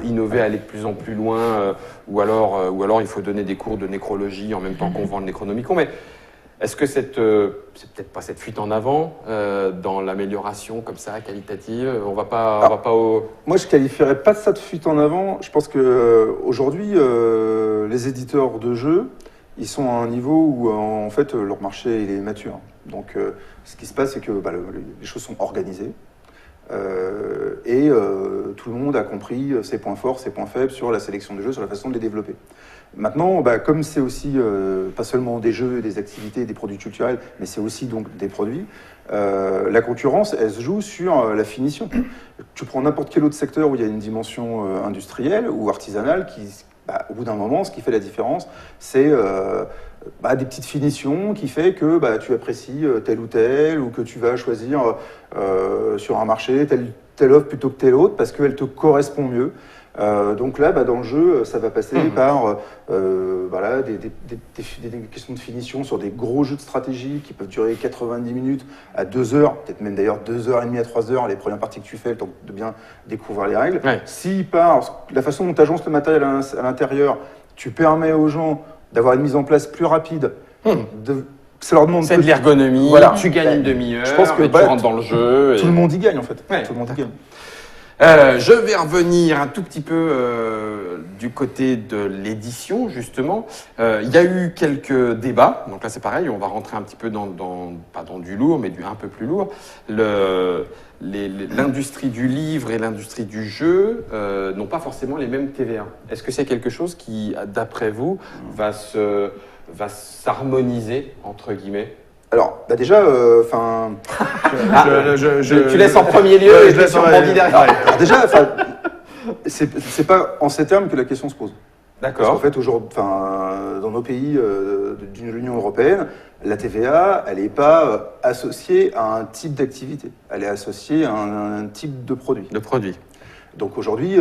innover, aller de plus en plus loin, ou alors il faut donner des cours de nécrologie en même temps qu'on vend le Necronomicon. Mais est-ce que c'est peut-être pas cette fuite en avant dans l'amélioration comme ça, qualitative? On va pas au... Moi, je qualifierais pas ça de fuite en avant. Je pense que aujourd'hui, les éditeurs de jeux, ils sont à un niveau où en fait leur marché il est mature. Donc, ce qui se passe, c'est que les choses sont organisées et tout le monde a compris ses points forts, ses points faibles sur la sélection des jeux, sur la façon de les développer. Maintenant, comme c'est aussi pas seulement des jeux, des activités, des produits culturels, mais c'est aussi donc des produits, la concurrence, elle se joue sur la finition. Tu prends n'importe quel autre secteur où il y a une dimension industrielle ou artisanale, au bout d'un moment, ce qui fait la différence, c'est des petites finitions qui fait que tu apprécies tel ou tel, ou que tu vas choisir sur un marché telle offre plutôt que telle autre, parce qu'elle te correspond mieux. Donc là, dans le jeu, ça va passer par des questions de finition sur des gros jeux de stratégie qui peuvent durer 90 minutes à 2 heures, peut-être même d'ailleurs 2h30 à 3 heures, les premières parties que tu fais, le temps de bien découvrir les règles. Ouais. Si par la façon dont tu agences le matériel à l'intérieur, tu permets aux gens d'avoir une mise en place plus rapide, ça leur demande C'est de l'ergonomie, Voilà. tu gagnes une demi-heure, Je pense que et tu rentres dans le jeu. Tout le monde y gagne en fait. Ouais, Tout le monde y gagne. Je vais revenir un tout petit peu du côté de l'édition, justement. Il y a eu quelques débats, donc là c'est pareil, on va rentrer un petit peu pas dans du lourd, mais du un peu plus lourd. L'industrie du livre et l'industrie du jeu n'ont pas forcément les mêmes TVA. Est-ce que c'est quelque chose qui, d'après vous, va s'harmoniser, entre guillemets? Alors, déjà, Tu laisses en premier lieu et je laisse en premier derrière. Alors déjà, c'est pas en ces termes que la question se pose. Parce qu'en D'accord. fait, aujourd'hui, dans nos pays de l'Union européenne, la TVA, elle n'est pas associée à un type d'activité. Elle est associée à un type de produit. Le produit. Donc aujourd'hui,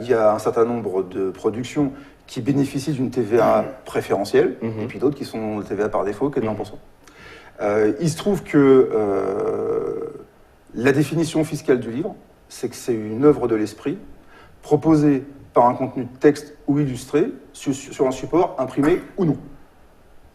il y a un certain nombre de productions qui bénéficient d'une TVA préférentielle, et puis d'autres qui sont TVA par défaut, qui est de 20%. Il se trouve que la définition fiscale du livre, c'est que c'est une œuvre de l'esprit proposée par un contenu de texte ou illustré sur un support imprimé ou non.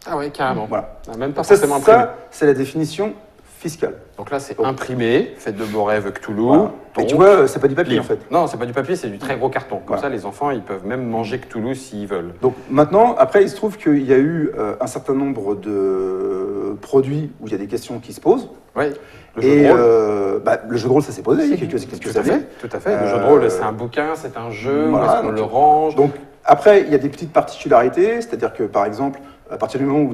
Ah ouais, carrément. Voilà. Ah, même pas forcément imprimé. Ça, c'est la définition fiscale. Donc là, c'est imprimé, fait de beaux rêves Cthulhu. Voilà. Et tu vois, c'est pas du papier livre. en fait. Non, c'est pas du papier, c'est du très gros carton. Comme Voilà. ça, les enfants, ils peuvent même manger Cthulhu s'ils veulent. Donc maintenant, après, il se trouve qu'il y a eu un certain nombre de produits où il y a des questions qui se posent. Oui. Le jeu de rôle. Le jeu de rôle, ça s'est posé il y a quelques Tout à années. fait. Tout à fait. Le jeu de rôle, c'est un bouquin, c'est un jeu. Où Voilà, est-ce qu'on donc- le range? Donc après, il y a des petites particularités, c'est-à-dire que par exemple, à partir du moment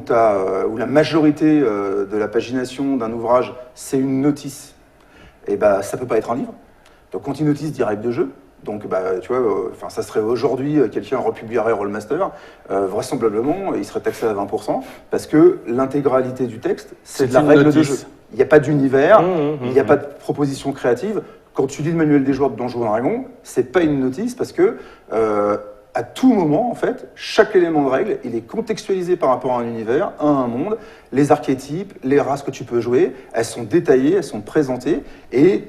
où la majorité de la pagination d'un ouvrage, c'est une notice, et ça peut pas être un livre. Donc quand une notice dit règle de jeu, donc tu vois, ça serait aujourd'hui, quelqu'un republierait Rollmaster, vraisemblablement, il serait taxé à 20%, parce que l'intégralité du texte, c'est de la une règle de notice. jeu. Il n'y a pas d'univers, il n'y a pas de proposition créative. Quand tu lis le manuel des joueurs de Donjons et Dragons, c'est pas une notice parce que à tout moment, en fait, chaque élément de règle, il est contextualisé par rapport à un univers, à un monde. Les archétypes, les races que tu peux jouer, elles sont détaillées, elles sont présentées et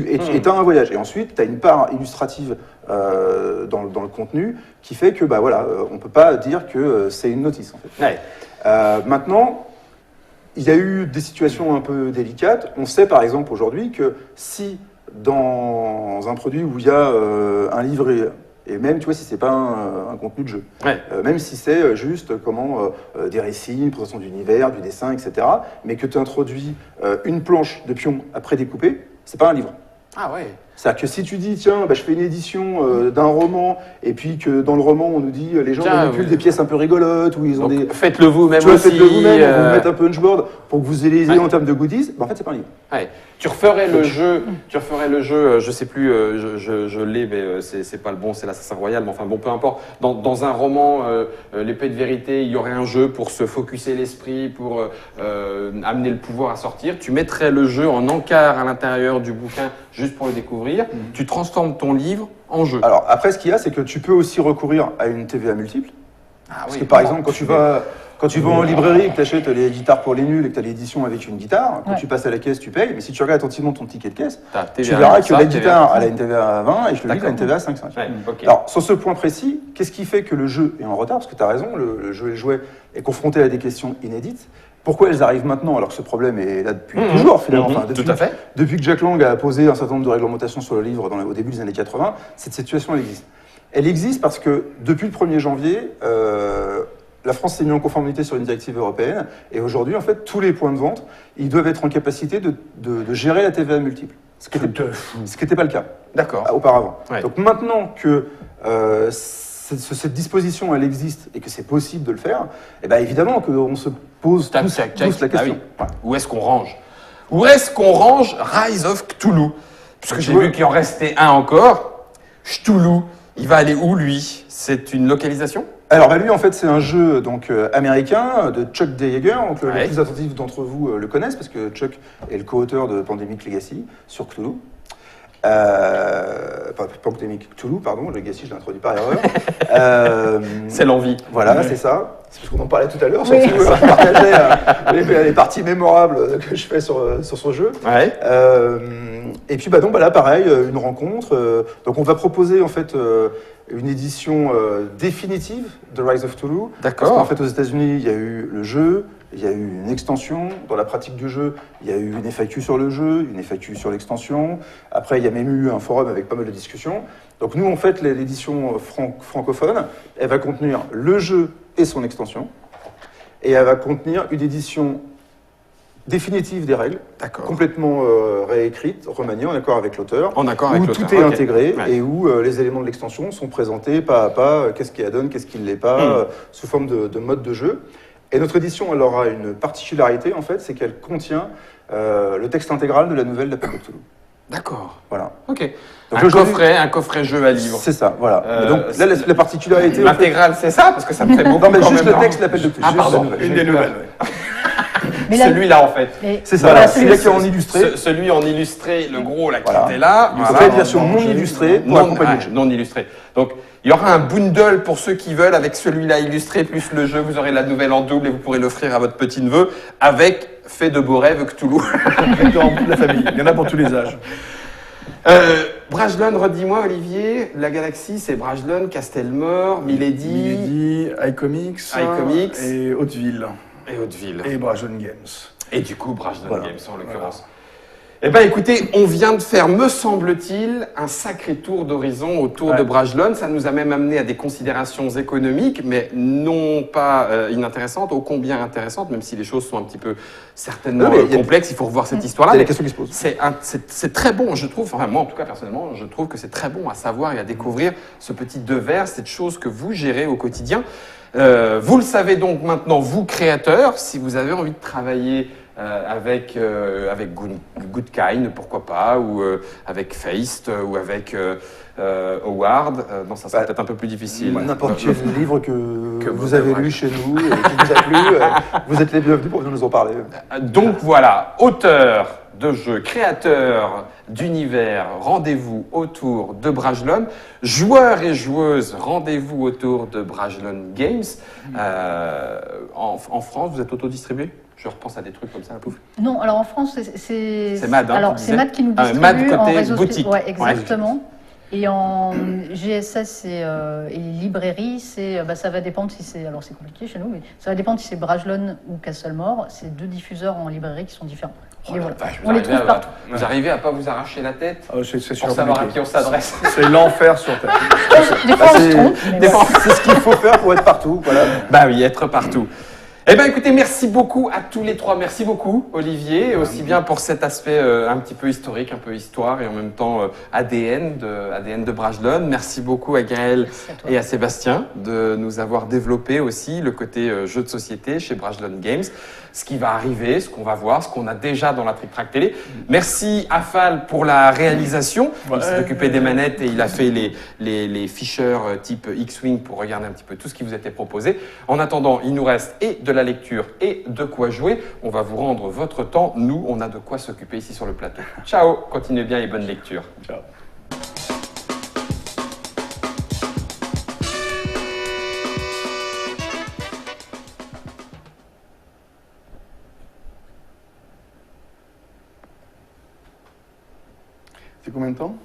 Et t'as un voyage. Et ensuite, tu as une part illustrative dans le contenu qui fait que, bah voilà, on peut pas dire que c'est une notice, en fait. Ouais. Maintenant, il y a eu des situations un peu délicates. On sait, par exemple, aujourd'hui, que si dans un produit où il y a un livret, et même, tu vois, si c'est pas un contenu de jeu, Ouais. même si c'est juste des récits, une présentation d'univers, du dessin, etc., mais que tu introduis une planche de pions à prédécouper, c'est pas un livre. Ah ouais. C'est-à-dire que si tu dis, tiens, bah, je fais une édition d'un roman, et puis que dans le roman, on nous dit, les gens Tiens, manipulent oui. des pièces un peu rigolotes, où ils ont Donc, des... faites-le vous-même Tu vois, aussi. faites-le vous-même, on va vous mettre un punchboard pour que vous ayez Ouais. en termes de goodies, bah, en fait, c'est pas un livre. Ouais. Tu referais le jeu, je sais plus, je l'ai, mais c'est pas le bon, c'est l'Assassin Royal, mais enfin bon, peu importe. Dans un roman, l'épée de vérité, il y aurait un jeu pour se focuser l'esprit, pour amener le pouvoir à sortir. Tu mettrais le jeu en encart à l'intérieur du bouquin juste pour le découvrir. Tu transformes ton livre en jeu. Alors, après, ce qu'il y a, c'est que tu peux aussi recourir à une TVA multiple. Ah Parce oui, que, par comment exemple, quand tu vas en librairie et que tu achètes les guitares pour les nuls et que tu as l'édition avec une guitare, quand Ouais. tu passes à la caisse, tu payes. Mais si tu regardes attentivement ton ticket de caisse, T'as tu TVA, verras que ça, la TVA. guitare, elle a une TVA à 20 et je le livre a une D'accord. TVA à 5,5. Ouais, ok. Alors, sur ce point précis, qu'est-ce qui fait que le jeu est en retard? Parce que tu as raison, le jeu et le jouet est confronté à des questions inédites. Pourquoi elles arrivent maintenant alors que ce problème est là depuis toujours, finalement? Enfin, tout à fait. Depuis que Jack Lang a posé un certain nombre de réglementations sur le livre au début des années 80, cette situation, elle existe. Elle existe parce que depuis le 1er janvier, la France s'est mise en conformité sur une directive européenne et aujourd'hui, en fait, tous les points de vente, ils doivent être en capacité de gérer la TVA multiple. Ce qui n'était pas le cas D'accord. auparavant. Ouais. Donc maintenant que cette disposition, elle existe et que c'est possible de le faire, eh ben évidemment qu'on se pose Tac, tous tac, tac. la question. Ah oui. Où est-ce qu'on range? Où est-ce qu'on range Rise of Cthulhu? Puisque j'ai vu qu'il en restait un encore. Cthulhu, il va aller où lui? C'est une localisation? Alors bah, lui, en fait, c'est un jeu donc américain de Chuck D. Yeager. Donc, Ouais. les plus attentifs d'entre vous le connaissent parce que Chuck est le co-auteur de Pandemic Legacy sur Cthulhu. Pas Pandemic Cthulhu, pardon, Legacy, je l'ai introduit par erreur. C'est l'envie. Voilà, c'est ça. C'est parce qu'on en parlait tout à l'heure, Oui. surtout, on partageait les parties mémorables que je fais sur ce jeu. Ouais. Et puis bah, donc, bah, là, pareil, une rencontre. Donc on va proposer en fait une édition définitive de Rise of Cthulhu. D'accord. Parce qu'en fait, aux États-Unis, il y a eu le jeu, il y a eu une extension. Dans la pratique du jeu, il y a eu une FAQ sur le jeu, une FAQ sur l'extension. Après, il y a même eu un forum avec pas mal de discussions. Donc nous, en fait, l'édition francophone, elle va contenir le jeu et son extension. Et elle va contenir une édition définitive des règles, D'accord. complètement réécrite, remaniée en accord avec l'auteur, En accord où avec tout l'auteur. est Ok. intégré Ouais. et où les éléments de l'extension sont présentés pas à pas, qu'est-ce qui la donne, qu'est-ce qui ne l'est pas, sous forme de mode de jeu. Et notre édition, elle aura une particularité, en fait, c'est qu'elle contient le texte intégral de la nouvelle d'Appel de Cthulhu. D'accord. Voilà. Ok. Donc un aujourd'hui- coffret jeu à livre. C'est ça, voilà. Euh, Et donc là, la particularité... en fait- L'intégrale, c'est ça? Parce que ça me fait beaucoup Non, mais quand juste même. le texte d'Appel de Cthulhu. Ah, juste pardon. la nouvelle. Une des nouvelles, ouais. Mais là- Celui-là, en fait. mais- C'est ça, voilà, voilà, celui-là qui est en illustré. Celui en illustré, le gros là qui Voilà. était là. Donc, Voilà. c'est la version non illustrée pour accompagner le jeu. non illustré. Donc, il y aura un bundle pour ceux qui veulent avec celui-là illustré plus le jeu. Vous aurez la nouvelle en double et vous pourrez l'offrir à votre petit-neveu avec Fait de beaux rêves Cthulhu. Dans toute la famille. Il y en a pour tous les âges. Brajlon, redis-moi Olivier, la galaxie c'est Brajlon, Castelmore, Milady Milady, iComics, iComics. et Hauteville. et Hauteville. Et Brajlon Games. Et du coup, Brajlon Voilà. Games en l'occurrence. Eh bien, écoutez, on vient de faire, me semble-t-il, un sacré tour d'horizon autour de Brajlon. Ça nous a même amené à des considérations économiques, mais non pas inintéressantes, ô combien intéressantes, même si les choses sont un petit peu certainement Non, mais il y a- complexes. Il faut revoir cette Il y histoire-là. a des mais questions qui se posent. c'est très bon, je trouve, enfin moi en tout cas personnellement, je trouve que c'est très bon à savoir et à découvrir ce petit devers, cette chose que vous gérez au quotidien. Vous le savez donc maintenant, vous créateurs, si vous avez envie de travailler avec Goodkind, pourquoi pas, ou avec Feist, ou avec Howard, non ça sera Bah, peut-être un peu plus difficile. N'importe quel livre que vous vous avez avez lu chez nous et qui vous a plu, vous êtes les bienvenus pour venir nous en parler. Donc voilà, auteur de jeux, créateur d'univers, rendez-vous autour de Brajlon. Joueurs et joueuses, rendez-vous autour de Brajlon Games. En France, vous êtes autodistribué ? Je repense à des trucs comme ça, pouf. Non, alors en France, C'est MAD, hein, alors tu c'est disais. MAD qui nous Ah, distribue MAD côté en réseau boutique. Ouais, exactement. Et en GSS et librairie, ça va dépendre si c'est. Alors c'est compliqué chez nous, mais ça va dépendre si c'est Brajlon ou Castlemore. C'est deux diffuseurs en librairie qui sont différents. Oh Et la voilà. vache, On les trouve partout. Vous arrivez à pas vous arracher la tête C'est pour savoir à compliqué. qui on s'adresse. C'est l'enfer sur Terre. Des fois, on se trompe. mais Des voilà. fois, C'est ce qu'il faut faire pour être partout. Voilà. Bah oui, être partout. Eh bien, écoutez, merci beaucoup à tous les trois. Merci beaucoup, Olivier, aussi bien pour cet aspect un petit peu historique, un peu histoire, et en même temps ADN de Brajlon. Merci beaucoup à Gaël Merci à toi. et à Sébastien de nous avoir développé aussi le côté jeu de société chez Brajlon Games. Ce qui va arriver, ce qu'on va voir, ce qu'on a déjà dans la Trick Track Télé. Merci à Fal pour la réalisation. Il s'est occupé des manettes et il a fait les ficheurs type X-Wing pour regarder un petit peu tout ce qui vous était proposé. En attendant, il nous reste et de la lecture et de quoi jouer. On va vous rendre votre temps. Nous, on a de quoi s'occuper ici sur le plateau. Ciao, continuez bien et bonne lecture. Ciao. C'est combien de temps ?